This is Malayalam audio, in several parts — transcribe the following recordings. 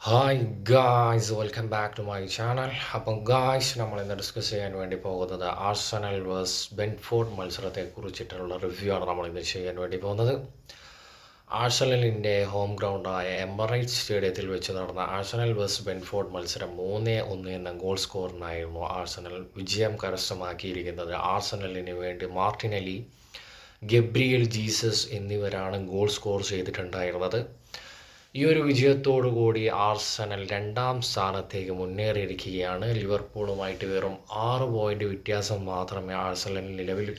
Hi guys, welcome back to my channel. അപ്പം ഗായ്സ്, നമ്മൾ ഇന്ന് ഡിസ്കസ് ചെയ്യാൻ വേണ്ടി പോകുന്നത് ആഴ്സണൽ വേഴ്സ് ബെൻഫോർഡ് മത്സരത്തെക്കുറിച്ചിട്ടുള്ള റിവ്യൂ ആണ് നമ്മൾ ഇന്ന് ചെയ്യാൻ വേണ്ടി പോകുന്നത്. ആഴ്സണലിൻ്റെ ഹോം ഗ്രൗണ്ടായ എമറേറ്റ്സ് സ്റ്റേഡിയത്തിൽ വെച്ച് നടന്ന ആഴ്സണൽ വേഴ്സ് ബെൻഫോർഡ് മത്സരം 3-1 എന്ന ഗോൾ സ്കോറിനായിരുന്നു ആഴ്സണൽ വിജയം കരസ്ഥമാക്കിയിരിക്കുന്നത്. ആഴ്സണലിന് വേണ്ടി മാർട്ടിനെലി, ഗബ്രിയൽ ജീസസ് എന്നിവരാണ് ഗോൾ സ്കോർ ചെയ്തിട്ടുണ്ടായിരുന്നത്. ഈ ഒരു വിജയത്തോടുകൂടി ആഴ്സണൽ 2ാം സ്ഥാനത്തേക്ക് മുന്നേറിയിരിക്കുകയാണ്. ലിവർപൂളുമായിട്ട് വെറും 6 പോയിൻ്റ് വ്യത്യാസം മാത്രമേ ആഴ്സണലിന് നിലവിൽ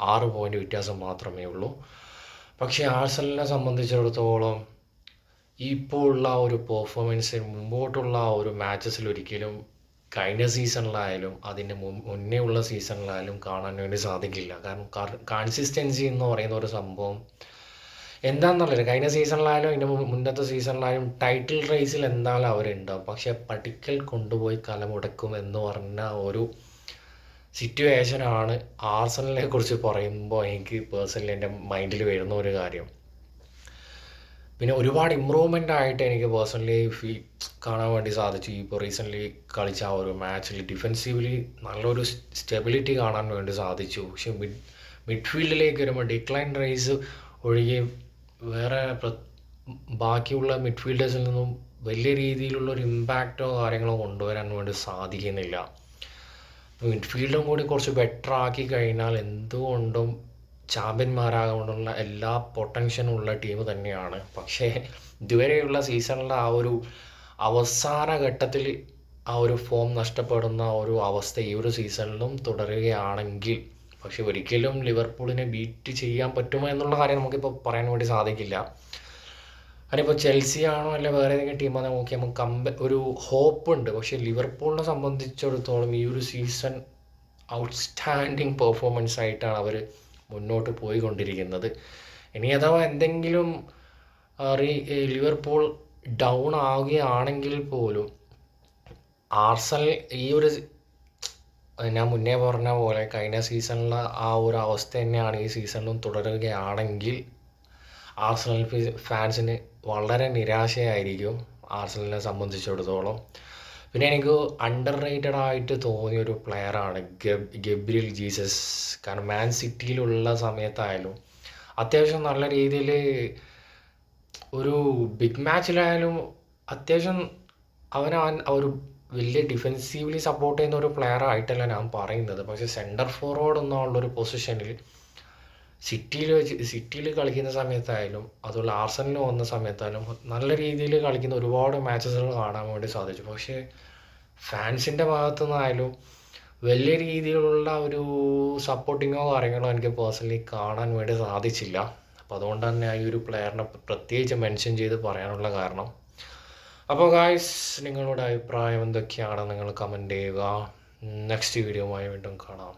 6 പോയിൻ്റ് വ്യത്യാസം മാത്രമേ ഉള്ളൂ. പക്ഷേ ആഴ്സണലിനെ സംബന്ധിച്ചിടത്തോളം ഇപ്പോൾ ഉള്ള ഒരു പെർഫോമൻസ് മുമ്പോട്ടുള്ള ഒരു മാച്ചസിൽ ഒരിക്കലും കഴിഞ്ഞ സീസണിലായാലും അതിൻ്റെ മുന്നേ ഉള്ള സീസണിലായാലും കാണാൻ വേണ്ടി സാധിക്കില്ല. കാരണം കൺസിസ്റ്റൻസി എന്ന് പറയുന്ന ഒരു സംഭവം എന്താണെന്നുള്ളത് കഴിഞ്ഞ സീസണിലായാലും അതിൻ്റെ മുന്നത്തെ സീസണിലായാലും ടൈറ്റിൽ റേസിൽ എന്തായാലും അവരുണ്ടാവും. പക്ഷേ പടിക്കൽ കൊണ്ടുപോയി കലമുടക്കും എന്ന് പറഞ്ഞ ഒരു സിറ്റുവേഷനാണ് ആഴ്സണലിനെ കുറിച്ച് പറയുമ്പോൾ എനിക്ക് പേഴ്സണലി എൻ്റെ മൈൻഡിൽ വരുന്ന ഒരു കാര്യം. പിന്നെ ഒരുപാട് ഇമ്പ്രൂവ്മെൻ്റ് ആയിട്ട് എനിക്ക് പേഴ്സണലി കാണാൻ വേണ്ടി സാധിച്ചു. ഇപ്പോൾ റീസെൻ്റ്ലി കളിച്ച ആ ഒരു മാച്ചിൽ ഡിഫെൻസീവ്ലി നല്ലൊരു സ്റ്റെബിലിറ്റി കാണാൻ വേണ്ടി സാധിച്ചു. പക്ഷേ മിഡ്ഫീൽഡിലേക്ക് വരുമ്പോൾ ഡിക്ലൈൻ റേസ് ഒഴികെ വേറെ ബാക്കിയുള്ള മിഡ്ഫീൽഡേഴ്സിൽ നിന്നും വലിയ രീതിയിലുള്ളൊരു ഇമ്പാക്റ്റോ കാര്യങ്ങളോ കൊണ്ടുവരാൻ വേണ്ടി സാധിക്കുന്നില്ല. മിഡ്ഫീൽഡും കൂടി കുറച്ച് ബെറ്റർ ആക്കി കഴിഞ്ഞാൽ എന്തുകൊണ്ടും ചാമ്പ്യന്മാരാകാനുള്ള എല്ലാ പൊട്ടൻഷ്യലും ഉള്ള ടീം തന്നെയാണ്. പക്ഷേ ഇതുവരെയുള്ള സീസണിലെ ആ ഒരു അവസാന ഘട്ടത്തിൽ ആ ഒരു ഫോം നഷ്ടപ്പെടുന്ന ഒരു അവസ്ഥ ഈ ഒരു സീസണിലും തുടരുകയാണെങ്കിൽ പക്ഷെ ഒരിക്കലും ലിവർപൂളിനെ ബീറ്റ് ചെയ്യാൻ പറ്റുമോ എന്നുള്ള കാര്യം നമുക്കിപ്പോൾ പറയാൻ വേണ്ടി സാധിക്കില്ല. അതിനിപ്പോൾ ചെൽസി ആണോ അല്ല വേറെ ഏതെങ്കിലും ടീമാണോ നോക്കി നമുക്ക് ഒരു ഹോപ്പ് ഉണ്ട്. പക്ഷേ ലിവർപൂളിനെ സംബന്ധിച്ചിടത്തോളം ഈ ഒരു സീസൺ ഔട്ട്സ്റ്റാൻഡിങ് പെർഫോമൻസ് ആയിട്ടാണ് അവർ മുന്നോട്ട് പോയിക്കൊണ്ടിരിക്കുന്നത്. ഇനി അഥവാ എന്തെങ്കിലും ലിവർപൂൾ ഡൗൺ ആവുകയാണെങ്കിൽ പോലും ആഴ്സണൽ ഈ ഒരു ഞാൻ മുന്നേ പറഞ്ഞ പോലെ കഴിഞ്ഞ സീസണിലെ ആ ഒരു അവസ്ഥ തന്നെയാണ് ഈ സീസണിലും തുടരുകയാണെങ്കിൽ ആഴ്സണൽ ഫാൻസിന് വളരെ നിരാശയായിരിക്കും ആഴ്സണലിനെ സംബന്ധിച്ചിടത്തോളം. പിന്നെ എനിക്ക് അണ്ടർ റേറ്റഡ് ആയിട്ട് തോന്നിയൊരു പ്ലെയറാണ് ഗബ്രിയൽ ജീസസ്. കാരണം മാൻ സിറ്റിയിലുള്ള സമയത്തായാലും അത്യാവശ്യം നല്ല രീതിയിൽ ഒരു ബിഗ് മാച്ചിലായാലും അത്യാവശ്യം ഒരു വലിയ ഡിഫെൻസീവ്ലി സപ്പോർട്ട് ചെയ്യുന്ന ഒരു പ്ലെയർ ആയിട്ടല്ല ഞാൻ പറയുന്നത്. പക്ഷേ സെൻറ്റർ ഫോർവേഡ് എന്നുള്ളൊരു പൊസിഷനിൽ സിറ്റിയിൽ കളിക്കുന്ന സമയത്തായാലും അതുപോലെ ആർസണലിൽ വന്ന സമയത്തായാലും നല്ല രീതിയിൽ കളിക്കുന്ന ഒരുപാട് മാച്ചസുകൾ കാണാൻ വേണ്ടി സാധിച്ചു. പക്ഷേ ഫാൻസിൻ്റെ ഭാഗത്തു നിന്നായാലും വലിയ രീതിയിലുള്ള ഒരു സപ്പോർട്ടിങ്ങോ കാര്യങ്ങളോ എനിക്ക് പേഴ്സണലി കാണാൻ വേണ്ടി സാധിച്ചില്ല. അപ്പോൾ അതുകൊണ്ട് തന്നെ ഈ ഒരു പ്ലെയറിനെ പ്രത്യേകിച്ച് മെൻഷൻ ചെയ്ത് പറയാനുള്ള കാരണം. അപ്പോൾ ഗായ്സ്, നിങ്ങളുടെ അഭിപ്രായം എന്തൊക്കെയാണ് നിങ്ങൾ കമൻറ്റ് ചെയ്യുക. നെക്സ്റ്റ് വീഡിയോയുമായി വീണ്ടും കാണാം.